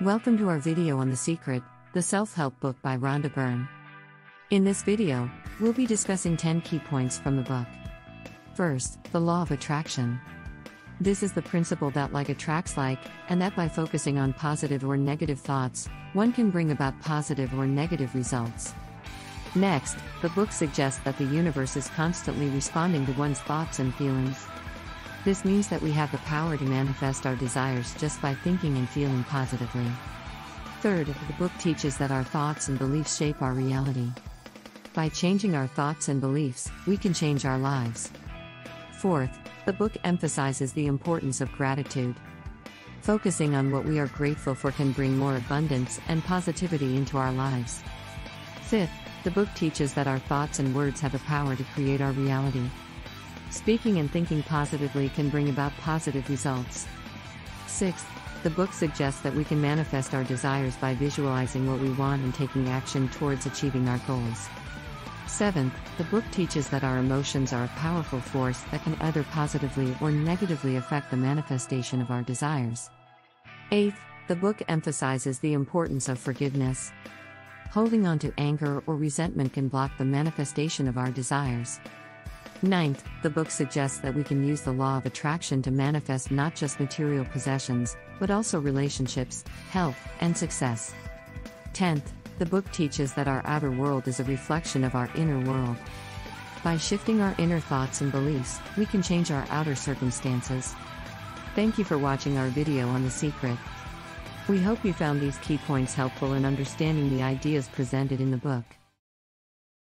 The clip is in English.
Welcome to our video on The Secret, the self-help book by Rhonda Byrne. In this video, we'll be discussing 10 key points from the book. First, the law of attraction. This is the principle that like attracts like, and that by focusing on positive or negative thoughts, one can bring about positive or negative results. Next, the book suggests that the universe is constantly responding to one's thoughts and feelings. This means that we have the power to manifest our desires just by thinking and feeling positively. Third, the book teaches that our thoughts and beliefs shape our reality. By changing our thoughts and beliefs, we can change our lives. Fourth, the book emphasizes the importance of gratitude. Focusing on what we are grateful for can bring more abundance and positivity into our lives. Fifth, the book teaches that our thoughts and words have the power to create our reality. Speaking and thinking positively can bring about positive results. Sixth, the book suggests that we can manifest our desires by visualizing what we want and taking action towards achieving our goals. Seventh, the book teaches that our emotions are a powerful force that can either positively or negatively affect the manifestation of our desires. Eighth, the book emphasizes the importance of forgiveness. Holding on to anger or resentment can block the manifestation of our desires. Ninth, the book suggests that we can use the law of attraction to manifest not just material possessions, but also relationships, health, and success. 10th, the book teaches that our outer world is a reflection of our inner world. By shifting our inner thoughts and beliefs, we can change our outer circumstances. Thank you for watching our video on The Secret. We hope you found these key points helpful in understanding the ideas presented in the book.